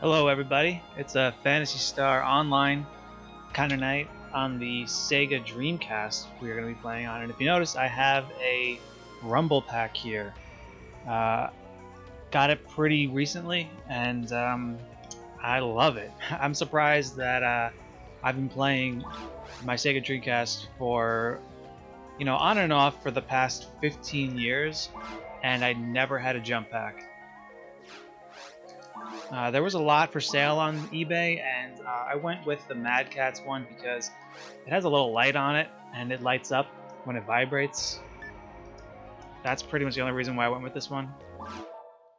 Hello everybody, it's a Phantasy Star Online kind of night on the Sega Dreamcast we are going to be playing on, and if you notice I have a Rumble Pack here. Got it pretty recently and I love it. I'm surprised that I've been playing my Sega Dreamcast for, on and off for the past 15 years and I never had a jump pack. There was a lot for sale on eBay, and I went with the Mad Catz one because it has a little light on it, and it lights up when it vibrates. That's pretty much the only reason why I went with this one.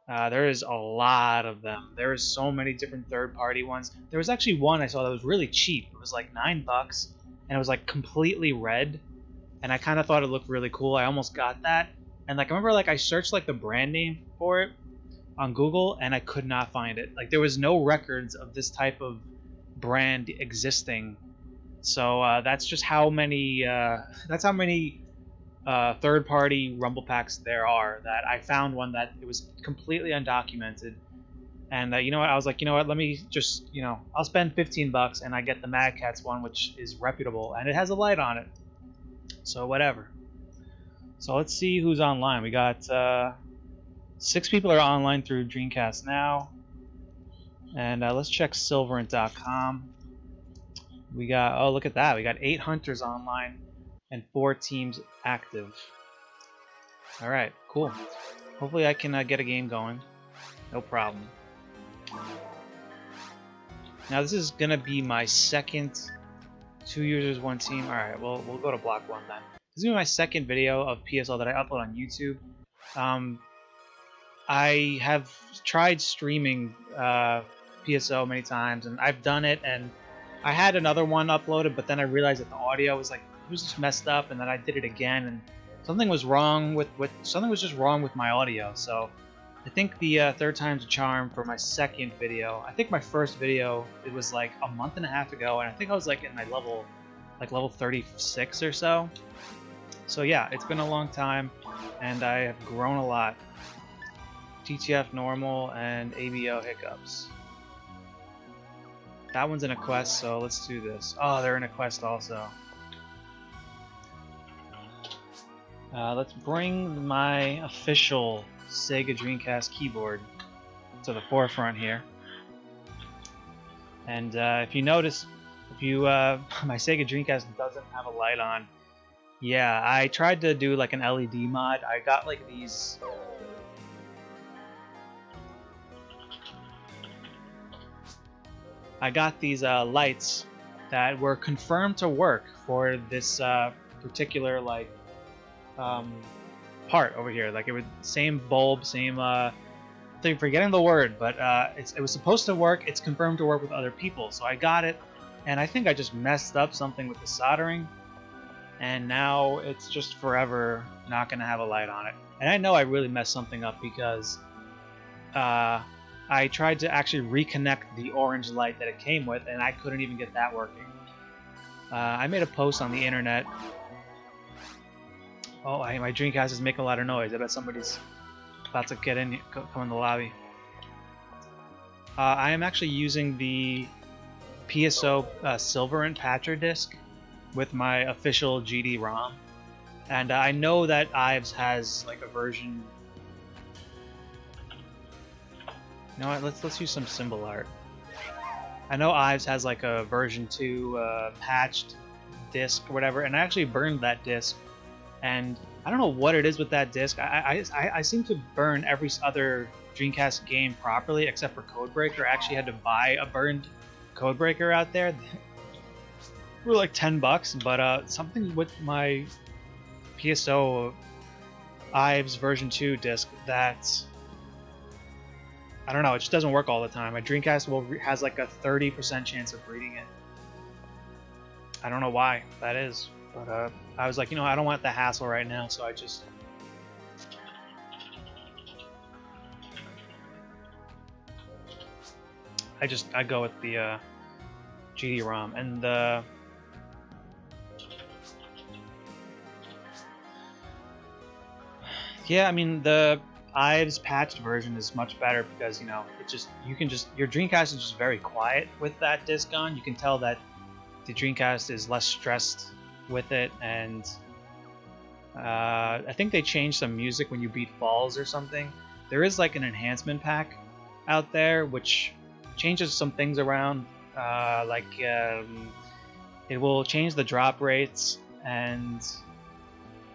There is a lot of them. There is so many different third-party ones. There was actually one I saw that was really cheap. It was like $9, and it was like completely red, and I kind of thought it looked really cool. I almost got that, and I remember I searched the brand name for it on Google and I could not find it. There was no records of this type of brand existing. So that's just how many third-party Rumble Packs there are, that I found one that it was completely undocumented. And you know what? I was like, you know what? Let me just, I'll spend $15 and I get the Mad Catz one, which is reputable and it has a light on it. So whatever. So let's see who's online. We got 6 people are online through Dreamcast now, and let's check Silverant.com. We got, oh look at that, we got 8 hunters online and 4 teams active. Alright, cool. Hopefully I can get a game going. No problem. Now this is gonna be my second 2 users, 1 team. Alright, we'll go to block 1 then. This is gonna be my second video of PSO that I upload on YouTube. I have tried streaming PSO many times, and I've done it, and I had another one uploaded, but then I realized that the audio was it was just messed up, and then I did it again, and something was wrong with just wrong with my audio. So I think the third time's a charm for my second video. I think my first video, it was like a month and a half ago, and I think I was in my level 36 or so. So yeah, it's been a long time, and I have grown a lot. TTF normal and ABO hiccups. That one's in a quest, so let's do this. Oh, they're in a quest also. Let's bring my official Sega Dreamcast keyboard to the forefront here. And if you notice, my Sega Dreamcast doesn't have a light on. Yeah, I tried to do an LED mod. I got these. I got these lights that were confirmed to work for this particular part over here. It was same bulb, same I'm forgetting the word, but it was supposed to work. It's confirmed to work with other people, so I got it, and I think I just messed up something with the soldering, and now it's just forever not gonna have a light on it. And I know I really messed something up because I tried to actually reconnect the orange light that it came with, and I couldn't even get that working. I made a post on the internet. Oh, my Dreamcast is making a lot of noise. I bet somebody's about to get in, come in the lobby. I am actually using the PSO Silverant Patcher disc with my official GD-ROM, and I know that Ives has a version. You know what? Let's use some symbol art. I know Ives has a version 2 patched disc or whatever, and I actually burned that disc, and I don't know what it is with that disc. I seem to burn every other Dreamcast game properly except for Codebreaker. I actually had to buy a burned Codebreaker out there. They were $10, but something with my PSO Ives version 2 disc that, I don't know, it just doesn't work all the time. My Dreamcast has a 30% chance of reading it. I don't know why that is, but I was I don't want the hassle right now, so I go with the GD-ROM. And yeah, I mean, Ive's patched version is much better because your Dreamcast is just very quiet with that disc on. You can tell that the Dreamcast is less stressed with it, and I think they changed some music when you beat Falls or something. There is like an enhancement pack out there which changes some things around, it will change the drop rates and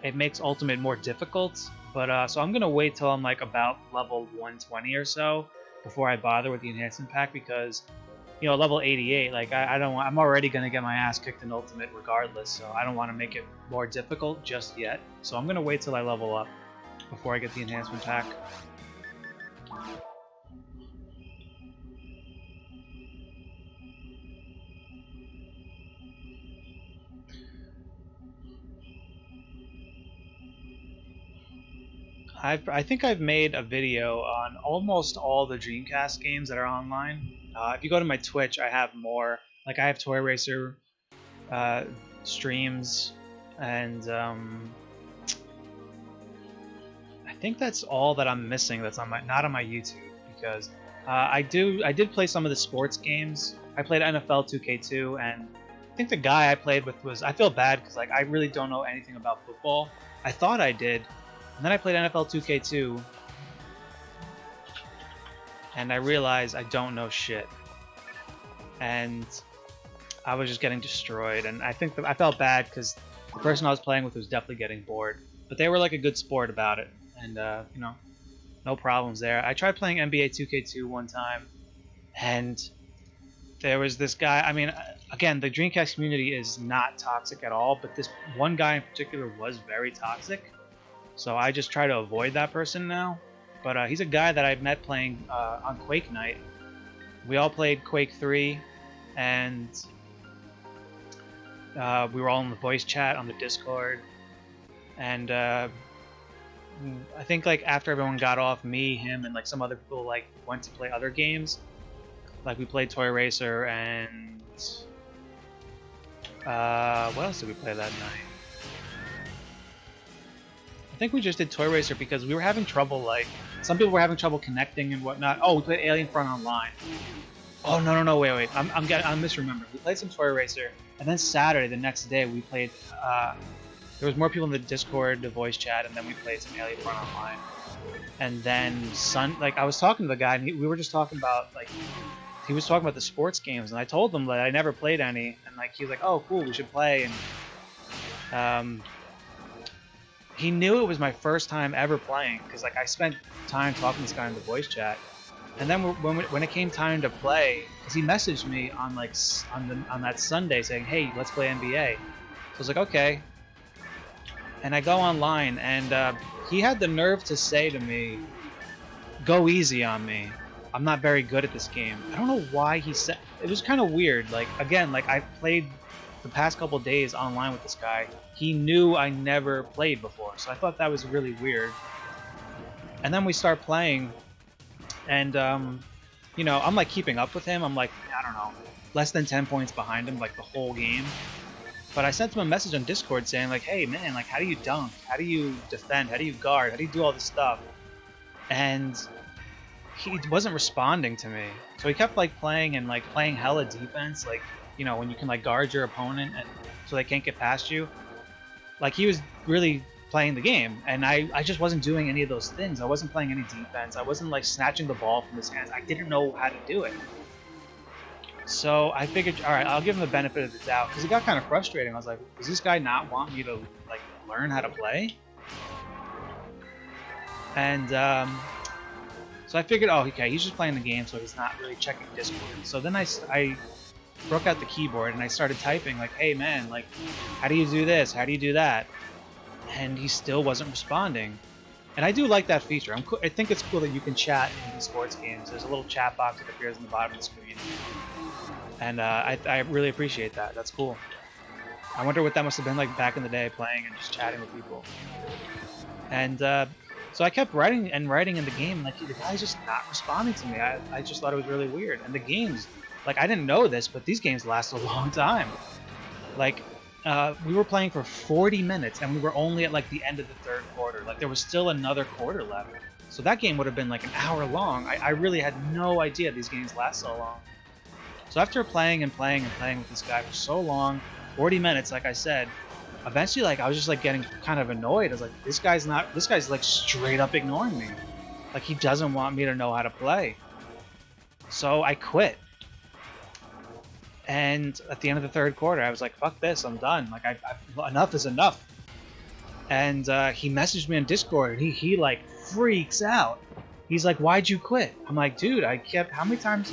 it makes Ultimate more difficult. But so I'm gonna wait till I'm like about level 120 or so before I bother with the enhancement pack, because level 88, like I don't want, I'm already gonna get my ass kicked in Ultimate regardless, so I don't want to make it more difficult just yet. So I'm gonna wait till I level up before I get the enhancement pack. I think I've made a video on almost all the Dreamcast games that are online. If you go to my Twitch, I have more. Like I have Toy Racer streams, and I think that's all that I'm missing. That's on not on my YouTube, because I did play some of the sports games. I played NFL 2K2, and I think the guy I played with was, I feel bad because like I really don't know anything about football. I thought I did. And then I played NFL 2K2, and I realized I don't know shit. And I was just getting destroyed, and I think I felt bad because the person I was playing with was definitely getting bored. But they were like a good sport about it, and no problems there. I tried playing NBA 2K2 one time, and there was this guy. I mean, again, the Dreamcast community is not toxic at all, but this one guy in particular was very toxic. So I just try to avoid that person now. But he's a guy that I met playing on Quake Night. We all played Quake 3, and we were all in the voice chat on the Discord. And I think like after everyone got off, me, him, and like some other people like went to play other games. Like we played Toy Racer, and what else did we play that night? I think we just did Toy Racer because we were having trouble, like, some people were having trouble connecting and whatnot. Oh, we played Alien Front Online. Oh, no, wait. I'm misremembering. We played some Toy Racer, and then Saturday, the next day, we played, there was more people in the Discord, the voice chat, and then we played some Alien Front Online. And then, I was talking to the guy, and we were just talking about, like, he was talking about the sports games, and I told him that I never played any, and, like, he was like, oh, cool, we should play, and, he knew it was my first time ever playing, because like I spent time talking to this guy in the voice chat, and then when it came time to play, because he messaged me on like on that Sunday saying, "Hey, let's play NBA." So I was like, "Okay," and I go online, and he had the nerve to say to me, "Go easy on me. I'm not very good at this game." I don't know why he said. It was kind of weird. Like again, like I played the past couple days online with this guy. He knew I never played before, so I thought that was really weird. And then we start playing, and I'm like keeping up with him. I'm like, I don't know, less than 10 points behind him like the whole game. But I sent him a message on Discord saying like, hey man, like how do you dunk? How do you defend? How do you guard? How do you do all this stuff? And he wasn't responding to me. So he kept like playing and like playing hella defense, like when you can like guard your opponent and so they can't get past you. Like he was really playing the game, and I just wasn't doing any of those things. I wasn't playing any defense. I wasn't like snatching the ball from his hands. I didn't know how to do it. So I figured, all right, I'll give him the benefit of the doubt, because it got kind of frustrating. I was like, does this guy not want me to like learn how to play? And so I figured, oh, okay, he's just playing the game, so he's not really checking Discord. So then I broke out the keyboard and I started typing like, hey man, like how do you do this, how do you do that? And he still wasn't responding. And I do like that feature. I think it's cool that you can chat in these sports games. There's a little chat box that appears on the bottom of the screen, and I really appreciate that. That's cool. I wonder what that must have been like back in the day, playing and just chatting with people. And so I kept writing in the game, like the guy's just not responding to me. I just thought it was really weird. And the games, like I didn't know this, but these games last a long time. Like we were playing for 40 minutes, and we were only at like the end of the third quarter. Like there was still another quarter left. So that game would have been like an hour long. I really had no idea these games last so long. So after playing and playing and playing with this guy for so long, 40 minutes, like I said, eventually, like, I was just like getting kind of annoyed. I was like, this guy's like straight up ignoring me. Like, he doesn't want me to know how to play. So I quit. And at the end of the third quarter, I was like, fuck this, I'm done. Like, enough is enough. And he messaged me on Discord, and he like freaks out. He's like, why'd you quit? I'm like, dude, how many times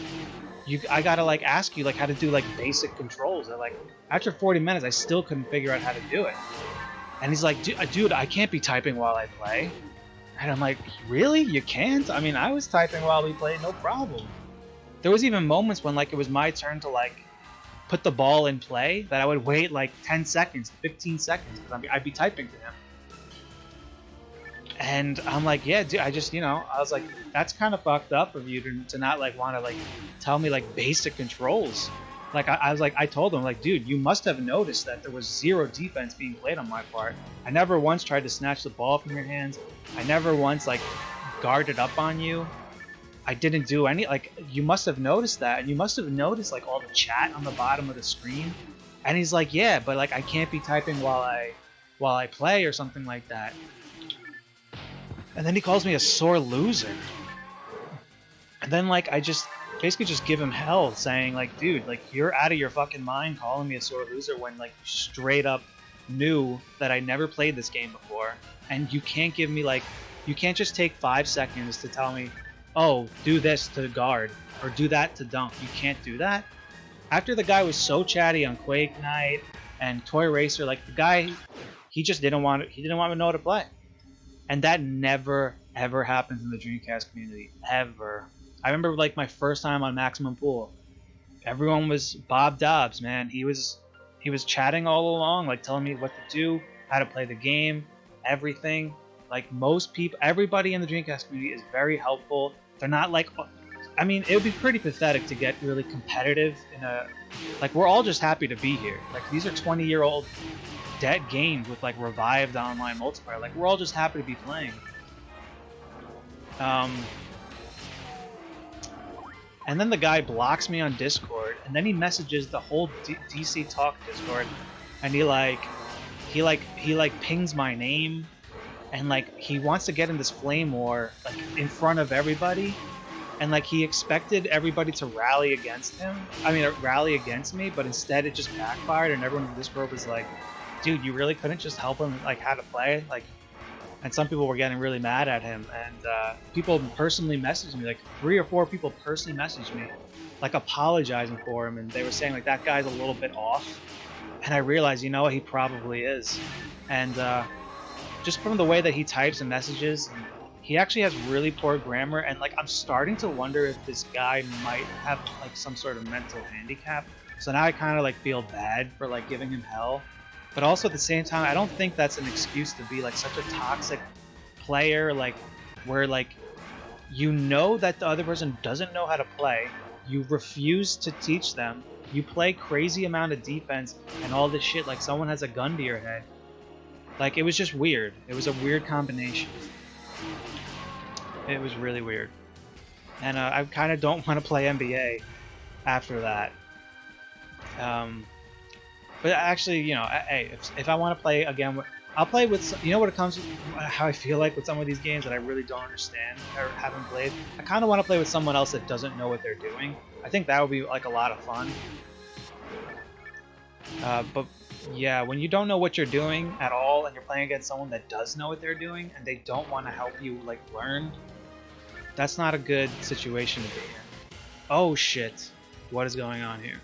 I gotta like ask you like how to do like basic controls. And like after 40 minutes, I still couldn't figure out how to do it. And he's like, dude, I can't be typing while I play. And I'm like, really? You can't? I mean, I was typing while we played, no problem. There was even moments when like it was my turn to like put the ball in play that I would wait like 10 seconds, 15 seconds, because I'd be typing to him. And I'm like, yeah, dude, I was like, that's kind of fucked up of you to not like want to like tell me like basic controls. Like I was like, I told him like, dude, you must have noticed that there was zero defense being played on my part. I never once tried to snatch the ball from your hands. I never once like guarded up on you. I didn't do any, like, you must have noticed that, and you must have noticed like all the chat on the bottom of the screen. And he's like, yeah, but like I can't be typing while I play or something like that. And then he calls me a sore loser. And then like I just basically just give him hell, saying like, dude, like you're out of your fucking mind calling me a sore loser when like you straight up knew that I never played this game before. And you can't give me like, you can't just take 5 seconds to tell me, oh, do this to guard or do that to dunk. You can't do that. After the guy was so chatty on Quake Night and Toy Racer, like the guy, he didn't want me to know how to play. And that never, ever happens in the Dreamcast community. Ever. I remember, like, my first time on Maximum Pool. Everyone was Bob Dobbs, man. He was chatting all along, like, telling me what to do, how to play the game, everything. Like, most people, everybody in the Dreamcast community is very helpful. They're not, like... I mean, it would be pretty pathetic to get really competitive in a... Like, we're all just happy to be here. Like, these are 20-year-old... dead games with like revived online multiplayer. Like we're all just happy to be playing. And then the guy blocks me on Discord, and then he messages the whole DC Talk Discord, and he pings my name, and like he wants to get in this flame war like in front of everybody, and like he expected everybody to rally against him. I mean, rally against me, but instead it just backfired, and everyone in Discord was like, dude, you really couldn't just help him like how to play? Like, and some people were getting really mad at him, and people personally messaged me, like 3 or 4 people personally messaged me, like apologizing for him, and they were saying like that guy's a little bit off, and I realized, you know what, he probably is, and just from the way that he types and messages, he actually has really poor grammar, and like I'm starting to wonder if this guy might have like some sort of mental handicap. So now I kind of like feel bad for like giving him hell. But also at the same time, I don't think that's an excuse to be like such a toxic player, like where like you know that the other person doesn't know how to play, you refuse to teach them, you play crazy amount of defense and all this shit like someone has a gun to your head. Like it was just weird. It was a weird combination. It was really weird. And I kind of don't want to play NBA after that. But actually, you know, hey, if I want to play again, I'll play with, you know what it comes with, how I feel like with some of these games that I really don't understand or haven't played. I kind of want to play with someone else that doesn't know what they're doing. I think that would be like a lot of fun. But yeah, when you don't know what you're doing at all and you're playing against someone that does know what they're doing and they don't want to help you like learn, that's not a good situation to be in. Oh shit, what is going on here?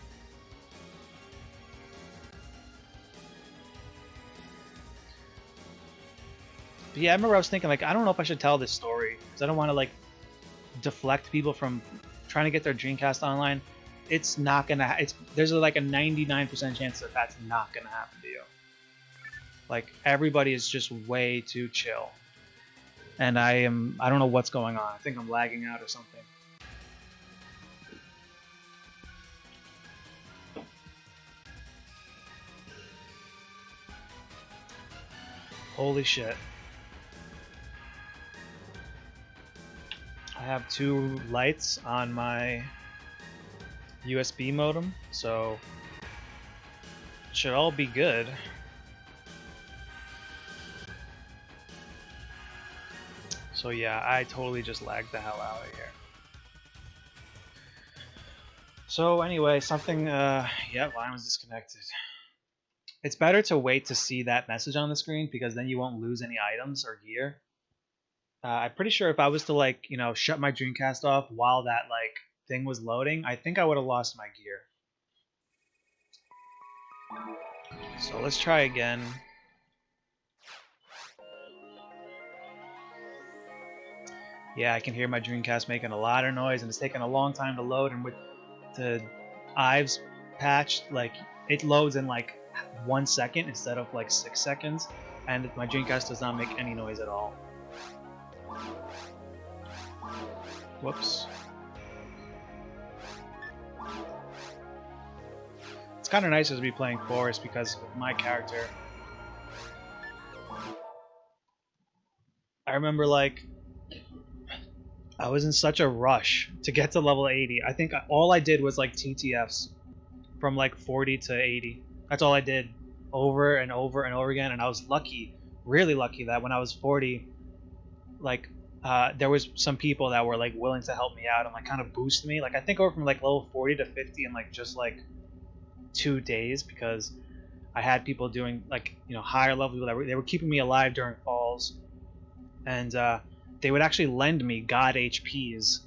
But yeah, I remember I was thinking, like, I don't know if I should tell this story, because I don't want to, like, deflect people from trying to get their Dreamcast online. It's not gonna, there's like a 99% chance that that's not gonna happen to you. Like, everybody is just way too chill. And I don't know what's going on. I think I'm lagging out or something. Holy shit. have 2 lights on my USB modem, so it should all be good. So yeah, I totally just lagged the hell out of here. So anyway, something, yeah, line was disconnected. It's better to wait to see that message on the screen because then you won't lose any items or gear. I'm pretty sure if I was to, like, you know, shut my Dreamcast off while that, like, thing was loading, I think I would have lost my gear. So let's try again. Yeah, I can hear my Dreamcast making a lot of noise, and it's taking a long time to load, and with the Ives patch, like, it loads in like 1 second instead of like 6 seconds, and my Dreamcast does not make any noise at all. Whoops. It's kind of nice to be playing Forest because with my character, I remember, like, I was in such a rush to get to level 80. I think all I did was like TTFs from like 40 to 80. That's all I did over and over and over again, and I was lucky, really lucky, that when I was 40, like, there was some people that were like willing to help me out and like kind of boost me. Like, I think over from like level 40 to 50 in like just like 2 days, because I had people doing, like, you know, higher level people that they were keeping me alive during falls, and they would actually lend me God HPs,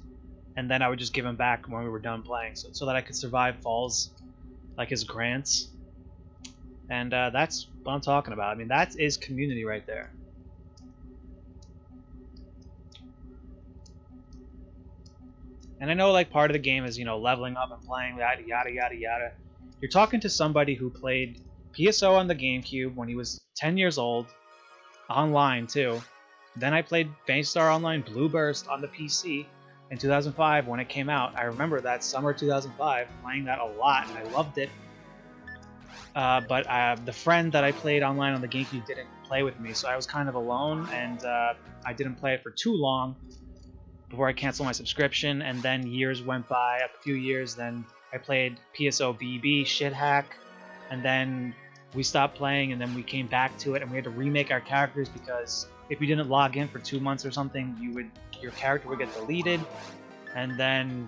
and then I would just give them back when we were done playing, so that I could survive falls, like his grants. And that's what I'm talking about. I mean, that is community right there. And I know, like, part of the game is, you know, leveling up and playing that, yada yada yada. You're talking to somebody who played PSO on the GameCube when he was 10 years old, online too. Then I played Phantasy Star Online Blue Burst on the PC in 2005 when it came out. I remember that summer 2005, playing that a lot, and I loved it. But the friend that I played online on the GameCube didn't play with me, so I was kind of alone, and I didn't play it for too long before I canceled my subscription. And then years went by, a few years, then I played PSO BB, Shit Hack, and then we stopped playing, and then we came back to it, and we had to remake our characters because if you didn't log in for 2 months or something, your character would get deleted. And then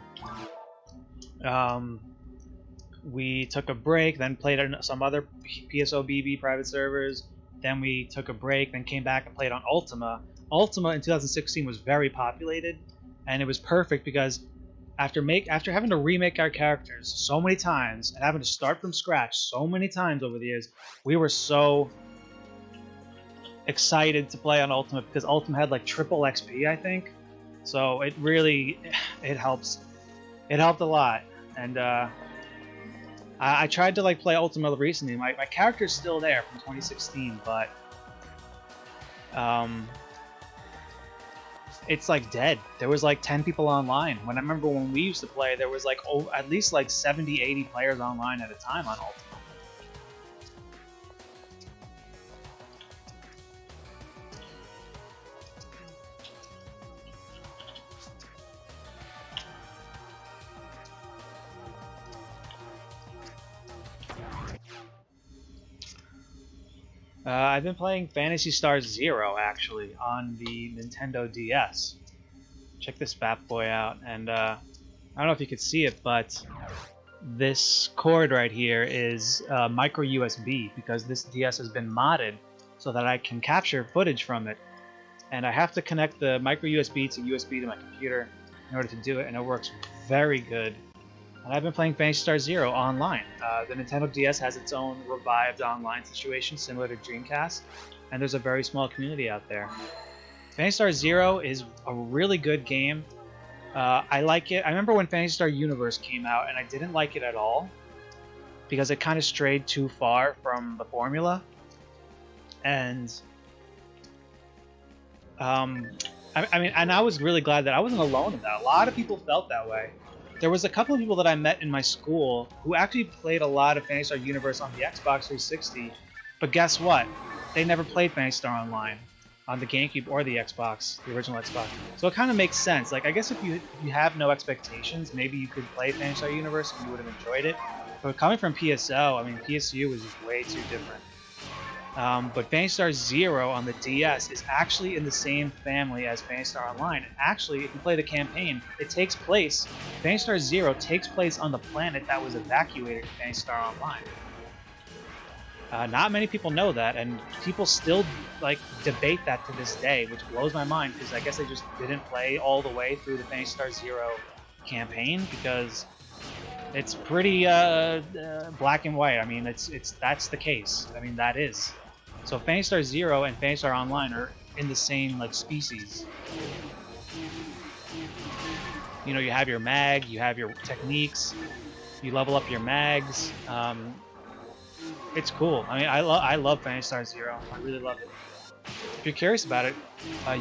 we took a break, then played on some other PSO BB private servers. Then we took a break, then came back and played on Ultima. Ultima in 2016 was very populated, and it was perfect because after having to remake our characters so many times and having to start from scratch so many times over the years, we were so excited to play on Ultima because Ultima had like triple XP, I think. So it really, it helps. It helped a lot. And I tried to like play Ultima recently. My character's still there from 2016, but it's like dead. There was like 10 people online. When I remember when we used to play, there was like at least like 70, 80 players online at a time on Ultima. I've been playing Phantasy Star Zero, actually, on the Nintendo DS. Check this bad boy out, and I don't know if you could see it, but this cord right here is micro USB, because this DS has been modded so that I can capture footage from it. And I have to connect the micro USB to USB to my computer in order to do it, and it works very good. And I've been playing Phantasy Star Zero online. The Nintendo DS has its own revived online situation similar to Dreamcast, and there's a very small community out there. Phantasy Star Zero is a really good game. I like it. I remember when Phantasy Star Universe came out, and I didn't like it at all because it kind of strayed too far from the formula. And I mean, and I was really glad that I wasn't alone in that. A lot of people felt that way. There was a couple of people that I met in my school who actually played a lot of Phantasy Star Universe on the Xbox 360, but guess what? They never played Phantasy Star Online. on the GameCube or the Xbox, the original Xbox. So it kind of makes sense. Like, I guess if you have no expectations, maybe you could play Phantasy Star Universe and you would have enjoyed it. But coming from PSO, I mean, PSU was just way too different. But Phantasy Star Zero on the DS is actually in the same family as Phantasy Star Online. And actually, if you play the campaign, it takes place, Phantasy Star Zero takes place on the planet that was evacuated in Phantasy Star Online. Not many people know that, and people still like debate that to this day, which blows my mind because I guess they just didn't play all the way through the Phantasy Star Zero campaign because it's pretty black and white. I mean, that's the case. I mean, that is. So Phantasy Star Zero and Phantasy Star Online are in the same like species. You know, you have your mag, you have your techniques, you level up your mags. It's cool. I mean, I love Phantasy Star Zero. I really love it. If you're curious about it,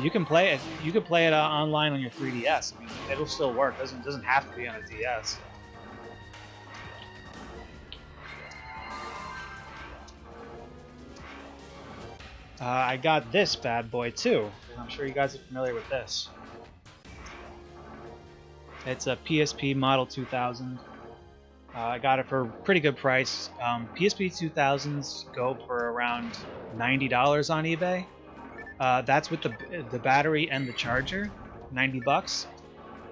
you can play it. You can play it online on your 3DS. I mean, it'll still work. It doesn't have to be on a DS. I got this bad boy too. I'm sure you guys are familiar with this. It's a PSP Model 2000. I got it for a pretty good price. PSP 2000s go for around $90 on eBay. That's with the battery and the charger, $90.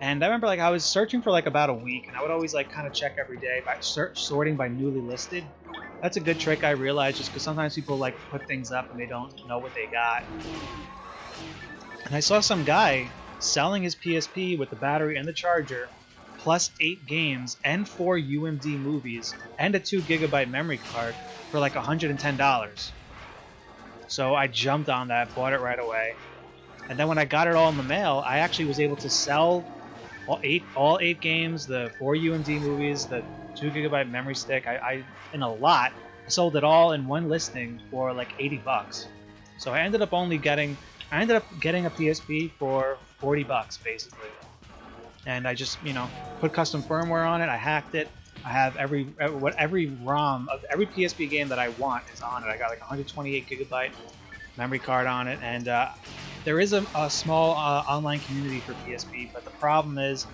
And I remember like I was searching for like about a week, and I would always like kind of check every day by sorting by newly listed. That's a good trick I realized, just because sometimes people like put things up and they don't know what they got. And I saw some guy selling his PSP with the battery and the charger, plus 8 games and 4 UMD movies and a 2 GB memory card for like $110. So I jumped on that, bought it right away. And then when I got it all in the mail, I actually was able to sell all eight games, the 4 UMD movies, the 2 GB memory stick. I in a lot. I sold it all in one listing for like $80. So I ended up getting a PSP for $40 basically. And I just, you know, put custom firmware on it. I hacked it. I have every ROM of every PSP game that I want is on it. I got like 128 GB memory card on it, and there is a small online community for PSP. But the problem is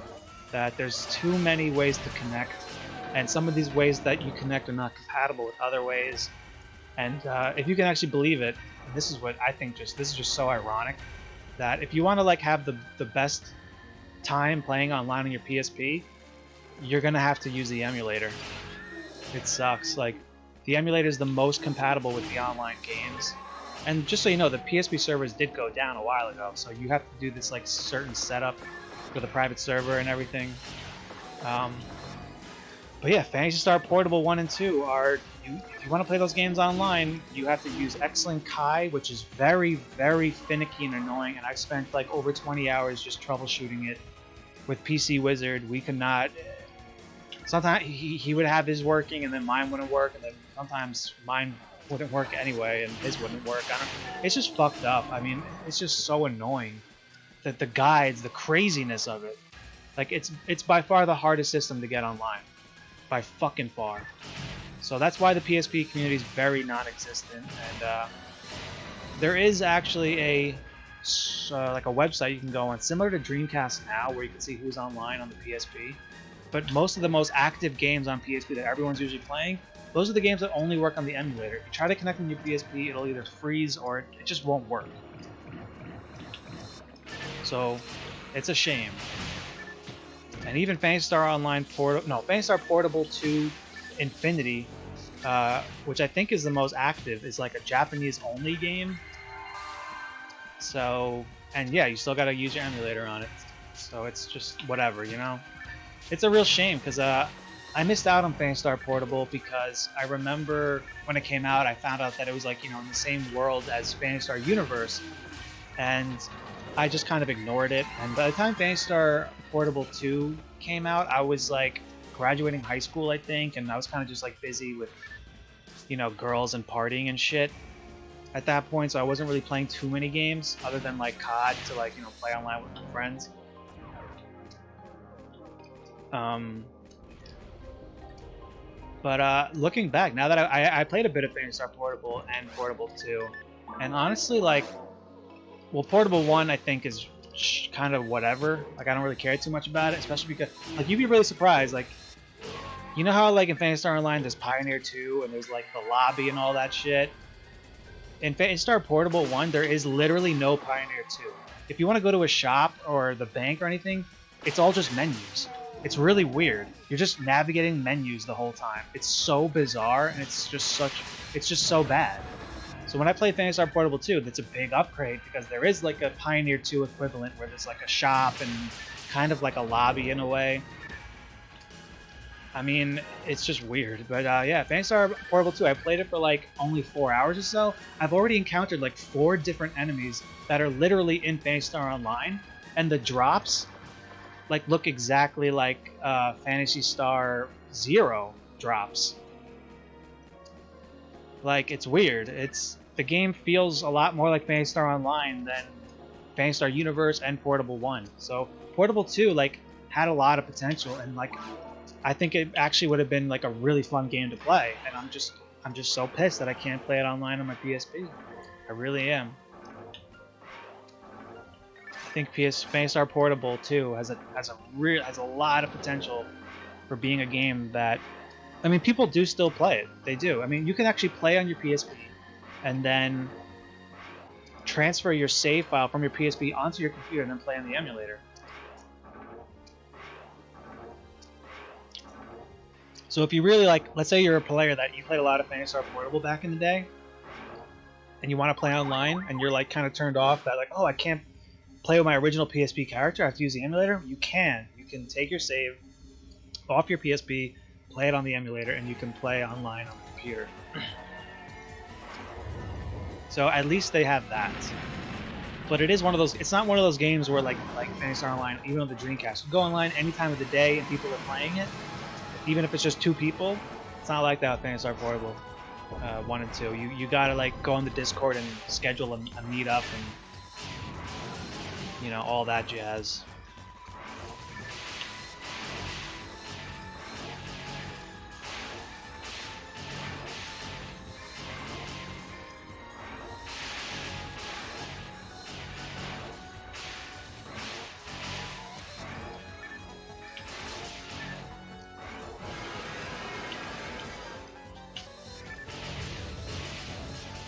that there's too many ways to connect, and some of these ways that you connect are not compatible with other ways. And if you can actually believe it, and this is what I think. This is just so ironic that if you want to like have the best time playing online on your PSP, you're gonna have to use the emulator. It sucks. Like, the emulator is the most compatible with the online games. And just so you know, the PSP servers did go down a while ago, so you have to do this like certain setup for the private server and everything. But yeah, Phantasy Star Portable 1 and 2 are, if you want to play those games online, you have to use X-Link Kai, which is very, very finicky and annoying, and I've spent like over 20 hours just troubleshooting it. With PC Wizard, we could not. Sometimes he would have his working, and then mine wouldn't work, and then sometimes mine wouldn't work anyway, and his wouldn't work. It's just fucked up. I mean, it's just so annoying that the guides, the craziness of it. Like, it's by far the hardest system to get online, by fucking far. So that's why the PSP community is very non-existent, and there is actually like a website you can go on similar to Dreamcast Now, where you can see who's online on the PSP. But most of the most active games on PSP that everyone's usually playing, those are the games that only work on the emulator. If you try to connect on your PSP, it'll either freeze or it just won't work. So it's a shame. And even Phantasy Star Online Phantasy Star Portable 2 Infinity, which I think is the most active, is like a Japanese only game. So, and yeah, you still gotta use your emulator on it. So it's just whatever, you know? It's a real shame, because I missed out on Phantasy Star Portable because I remember when it came out, I found out that it was like, you know, in the same world as Phantasy Star Universe, and I just kind of ignored it. And by the time Phantasy Star Portable 2 came out, I was like graduating high school, I think, and I was kind of just like busy with, you know, girls and partying and shit at that point, so I wasn't really playing too many games other than like COD to like, you know, play online with my friends. But looking back, now that I played a bit of Phantasy Star Portable and Portable 2, and honestly, like, Well, Portable 1 I think is kind of whatever. Like I don't really care too much about it, especially because like you'd be really surprised. Like you know how like in Phantasy Star Online there's Pioneer 2 and there's like the lobby and all that shit. In Phantasy Star Portable 1 there is literally no Pioneer 2. If you want to go to a shop or the bank or anything, it's all just menus. It's really weird. You're just navigating menus the whole time. It's so bizarre and it's just so bad. So when I play Phantasy Star Portable 2, that's a big upgrade because there is like a Pioneer 2 equivalent where there's like a shop and kind of like a lobby in a way. I mean, it's just weird. But yeah, Phantasy Star Portable 2, I played it for like only 4 hours or so. I've already encountered like 4 different enemies that are literally in Phantasy Star Online. And the drops like look exactly like Phantasy Star 0 drops. Like, it's weird. The game feels a lot more like Phantasy Star Online than Phantasy Star Universe and Portable 1. So Portable 2 like had a lot of potential, and like I think it actually would have been like a really fun game to play. And I'm just so pissed that I can't play it online on my PSP. I really am. I think Phantasy Star Portable 2 has a lot of potential for being a game that, I mean, people do still play it. They do. I mean, you can actually play on your PSP and then transfer your save file from your PSP onto your computer and then play on the emulator. So if you really like, let's say you're a player that you played a lot of Phantasy Star Portable back in the day, and you want to play online, and you're like kind of turned off that like, oh, I can't play with my original PSP character, I have to use the emulator. You can take your save off your PSP, play it on the emulator, and you can play online on the computer. So at least they have that. But it is one of those. It's not one of those games where like Phantasy Star Online, even on the Dreamcast, you go online any time of the day and people are playing it, even if it's just 2 people. It's not like that with Phantasy Star Portable 1 and 2. You gotta like go on the Discord and schedule a meetup and you know all that jazz.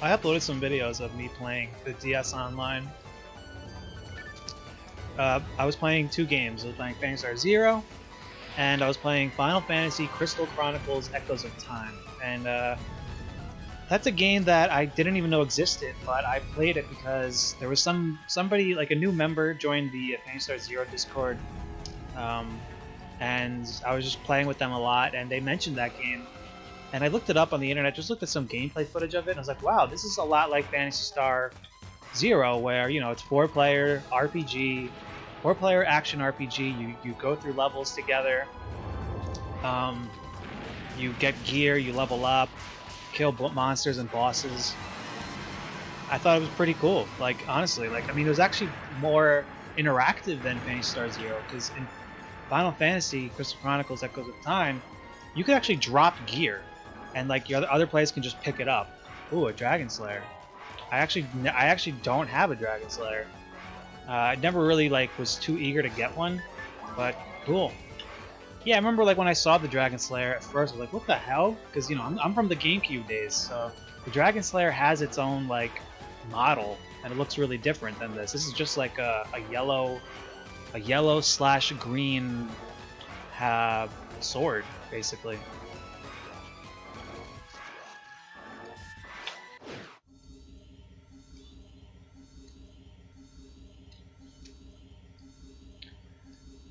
I uploaded some videos of me playing the DS Online. I was playing 2 games. I was playing Phantasy Star Zero, and I was playing Final Fantasy Crystal Chronicles Echoes of Time. And that's a game that I didn't even know existed, but I played it because there was somebody, like a new member, joined the Phantasy Star Zero Discord, and I was just playing with them a lot, and they mentioned that game. And I looked it up on the internet, just looked at some gameplay footage of it, and I was like, wow, this is a lot like Phantasy Star Zero, where, you know, it's 4-player RPG, 4-player action RPG. You go through levels together, you get gear, you level up, kill monsters and bosses. I thought it was pretty cool. Like, honestly, like, I mean, it was actually more interactive than Phantasy Star Zero, because in Final Fantasy Crystal Chronicles Echoes of Time, you could actually drop gear, and like the other players can just pick it up. Ooh, a Dragon Slayer. I actually don't have a Dragon Slayer. I never really like was too eager to get one, but cool. Yeah, I remember like when I saw the Dragon Slayer at first, I was like, what the hell? Because you know I'm from the GameCube days, so the Dragon Slayer has its own like model, and it looks really different than this. This is just like a yellow / green sword, basically.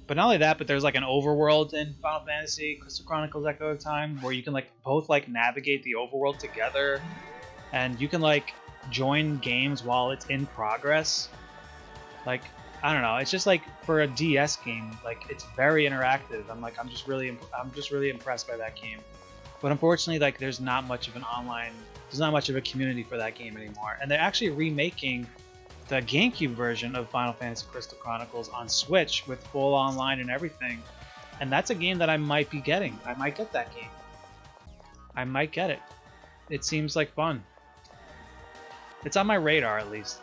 But not only that, but there's like an overworld in Final Fantasy Crystal Chronicles Echo of Time where you can like both like navigate the overworld together, and you can like join games while it's in progress. Like, I don't know, it's just like for a DS game, like it's very interactive. I'm just really impressed by that game. But unfortunately, like there's not much of a community for that game anymore. And they're actually remaking the GameCube version of Final Fantasy Crystal Chronicles on Switch with full online and everything. And that's a game that I might be getting. I might get that game. I might get it. It seems like fun. It's on my radar, at least.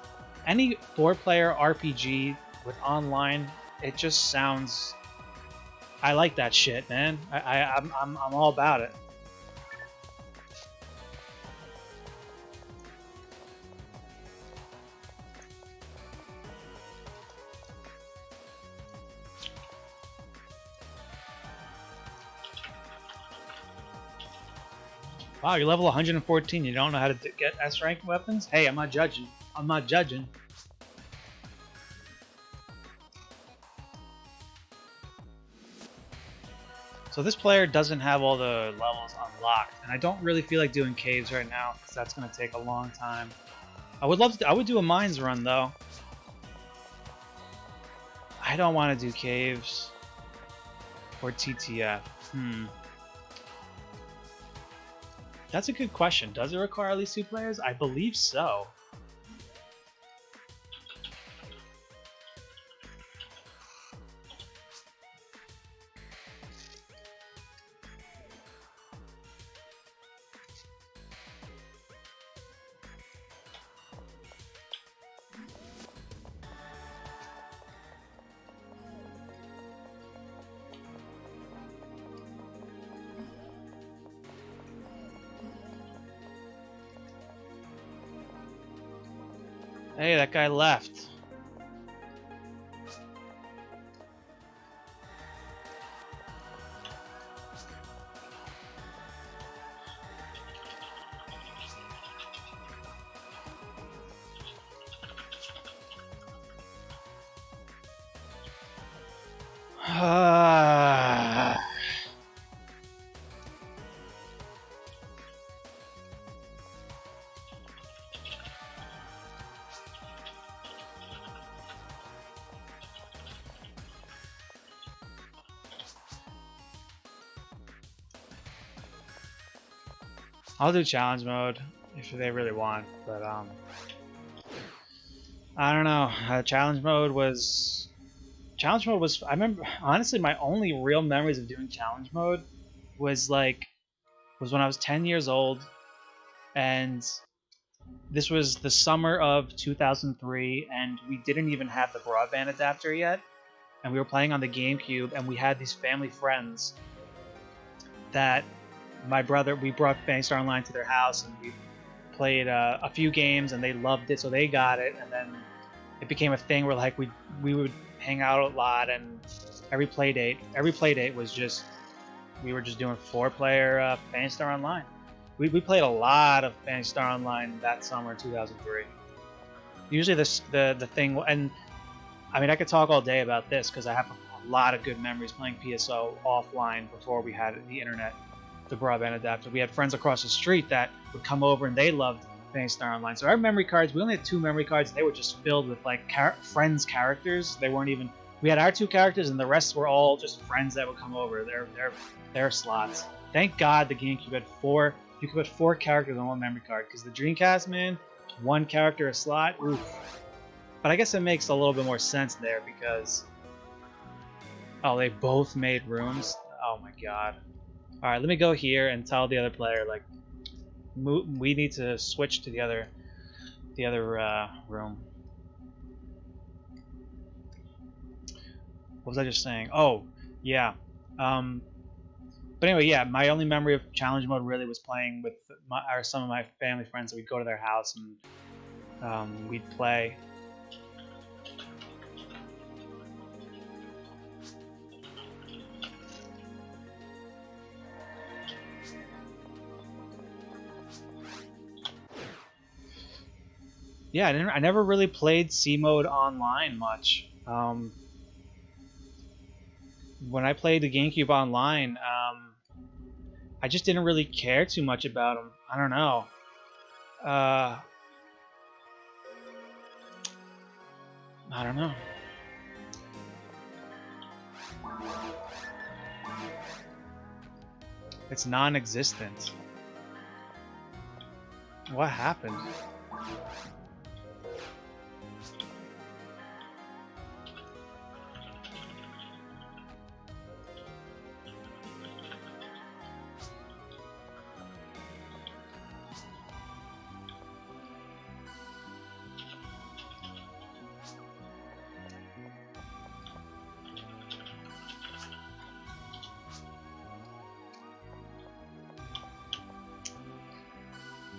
Any 4-player RPG with online, it just sounds. I like that shit, man. I'm all about it. Wow, you're level 114. You don't know how to get S rank weapons? Hey, I'm not judging. I'm not judging. So this player doesn't have all the levels unlocked, and I don't really feel like doing caves right now because that's gonna take a long time. I would love to. I would do a mines run though. I don't want to do caves or TTF. That's a good question. Does it require at least 2 players? I believe so. Hey, that guy left. I'll do challenge mode if they really want, but I don't know. Challenge mode was. I remember honestly my only real memories of doing challenge mode was when I was 10 years old, and this was the summer of 2003, and we didn't even have the broadband adapter yet, and we were playing on the GameCube, and we had these family friends that we brought Phantasy Online to their house, and we played a few games, and they loved it, so they got it, and then it became a thing where like we would hang out a lot, and every play date was just we were just doing 4-player Phantasy Star Online. We played a lot of Phantasy Star Online that summer in 2003. Usually the thing, and I mean I could talk all day about this because I have a lot of good memories playing PSO offline before we had the internet, the broadband adapter. We had friends across the street that would come over and they loved Phantasy Star Online. So our memory cards, we only had 2 memory cards. They were just filled with like friends' characters. They weren't even. We had our 2 characters, and the rest were all just friends that would come over. Their slots. Thank God the GameCube had 4. You could put 4 characters on 1 memory card because the Dreamcast, man, 1 character a slot. Oof. But I guess it makes a little bit more sense there because they both made rooms. Oh my God. All right, let me go here and tell the other player like we need to switch to the other room. What was I just saying? Oh, yeah. But anyway, yeah, my only memory of challenge mode really was playing with some of my family friends. So we'd go to their house and we'd play. Yeah, I never really played C mode online much. When I played the GameCube online, I just didn't really care too much about them. I don't know. I don't know. It's non-existent. What happened?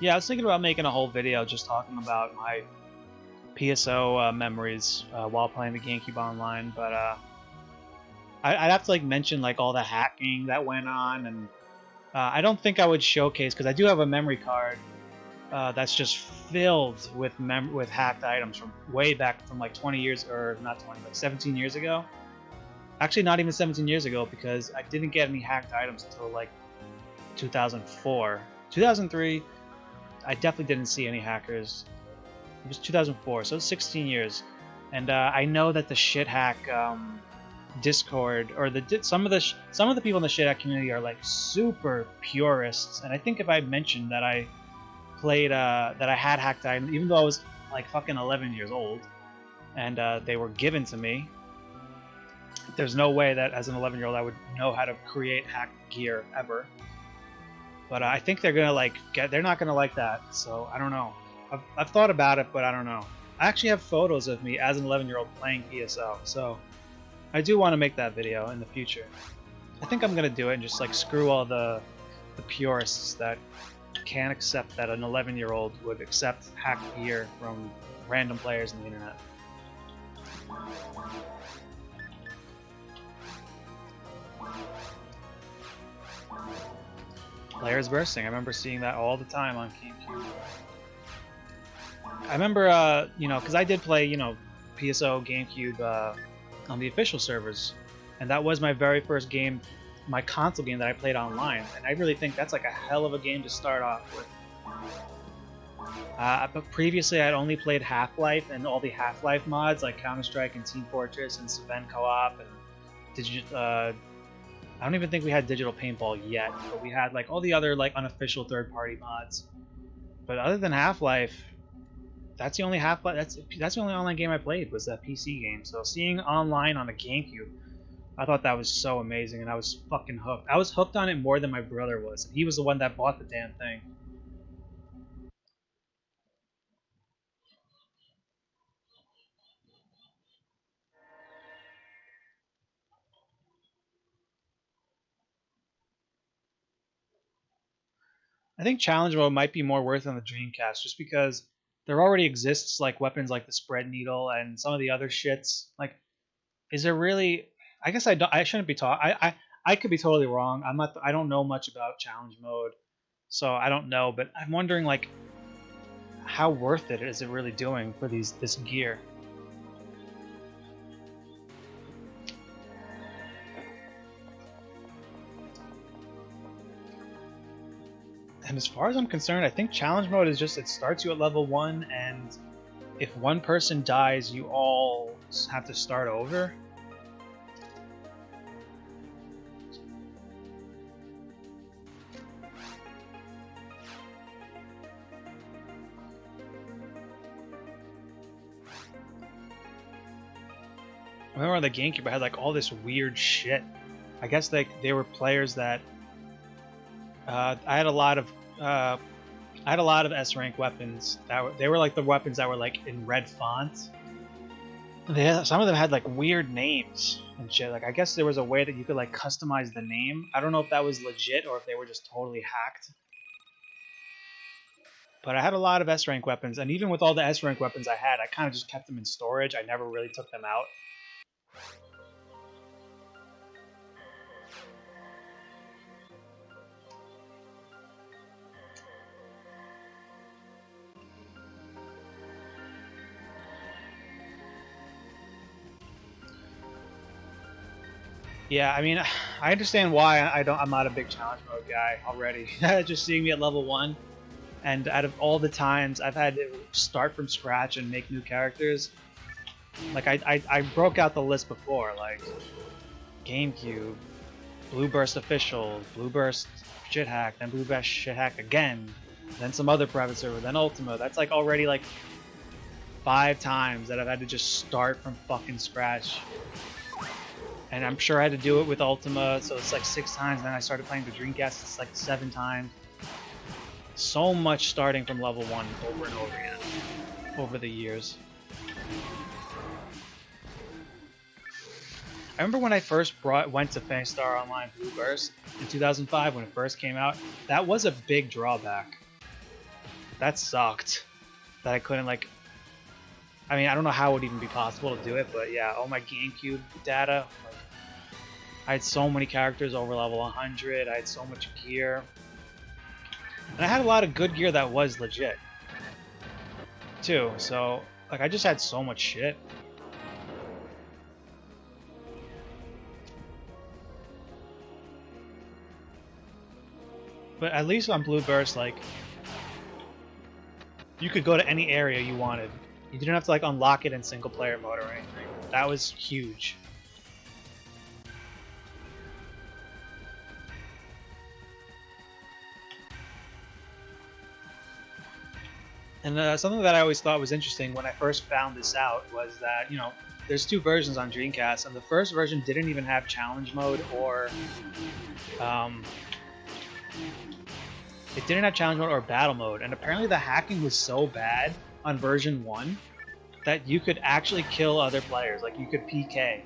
Yeah, I was thinking about making a whole video just talking about my PSO memories while playing the GameCube online, but I'd have to like mention like all the hacking that went on, and I don't think I would showcase because I do have a memory card that's just filled with hacked items from way back from like 20 years, or not 20, like 17 years ago. Actually, not even 17 years ago, because I didn't get any hacked items until like 2004. 2003, I definitely didn't see any hackers. It was 2004, so it's 16 years. And I know that the shit hack Discord, or some of the people in the shit hack community are like super purists. And I think if I mentioned that I played that I had hacked items, even though I was like fucking 11 years old, and they were given to me, there's no way that as an 11-year-old I would know how to create hacked gear ever. But I think they're gonna like they're not gonna like that. So I don't know. I've thought about it, but I don't know. I actually have photos of me as an 11-year-old playing PSO, so I do want to make that video in the future. I think I'm gonna do it and just like screw all the purists that can't accept that an 11-year-old would accept hacked gear from random players on the internet. Players bursting. I remember seeing that all the time on GameCube. I remember, you know, because I did play, you know, PSO GameCube on the official servers, and that was my very first game, my console game that I played online, and I really think that's like a hell of a game to start off with. But previously I'd only played Half-Life and all the Half-Life mods like Counter-Strike and Team Fortress and Seven Co-op, and I don't even think we had Digital Paintball yet, but we had like all the other like unofficial third-party mods. But other than Half-Life, that's the only Half-Life. That's the only online game I played, was that PC game. So seeing online on a GameCube, I thought that was so amazing, and I was fucking hooked. I was hooked on it more than my brother was, and he was the one that bought the damn thing. I think challenge mode might be more worth on the Dreamcast, just because there already exists like weapons like the spread needle and some of the other shits. Like, is there really? I guess I shouldn't be taught. I could be totally wrong. I'm not. I don't know much about challenge mode, so I don't know. But I'm wondering like, how worth it is it really doing for this gear? And as far as I'm concerned, I think challenge mode is just, it starts you at level 1, and if one person dies, you all have to start over. I remember on the GameCube I had like all this weird shit. I guess they were players that I had a lot of S rank weapons they were like the weapons that were like in red font. Some of them had like weird names and shit. Like, I guess there was a way that you could like customize the name. I don't know if that was legit or if they were just totally hacked. But I had a lot of S rank weapons, and even with all the S rank weapons I had, I kind of just kept them in storage. I never really took them out. Yeah, I mean, I understand why I'm not a big challenge mode guy already. Just seeing me at level 1, and out of all the times I've had to start from scratch and make new characters, like I broke out the list before, like GameCube, Blue Burst Official, Blue Burst Shit Hack, then Blue Burst Shit Hack again, then some other private server, then Ultima. That's like already like 5 times that I've had to just start from fucking scratch. And I'm sure I had to do it with Ultima, so it's like 6 times. Then I started playing the Dreamcast, it's like 7 times. So much starting from level 1 over and over again, over the years. I remember when I first went to Phantasy Star Online Blue Burst in 2005 when it first came out. That was a big drawback. That sucked. That I couldn't like. I mean, I don't know how it would even be possible to do it, but yeah, all my GameCube data. Like, I had so many characters over level 100. I had so much gear, and I had a lot of good gear that was legit too. So like, I just had so much shit. But at least on Blue Burst, like, you could go to any area you wanted. You didn't have to like unlock it in single player mode or anything. That was huge. And something that I always thought was interesting when I first found this out was that, you know, there's two versions on Dreamcast, and the first version didn't even have challenge mode or it didn't have challenge mode or battle mode, and apparently the hacking was so bad on version 1 that you could actually kill other players, like you could PK.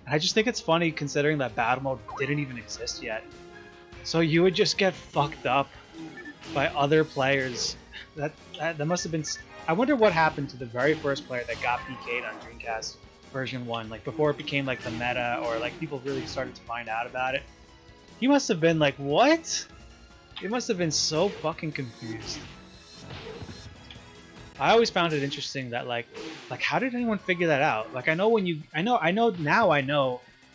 And I just think it's funny considering that battle mode didn't even exist yet. So you would just get fucked up by other players. That must have been... I wonder what happened to the very first player that got PK'd on Dreamcast version 1, like before it became like the meta or like people really started to find out about it. He must have been like, what? He must have been so fucking confused. I always found it interesting that like how did anyone figure that out? Like I know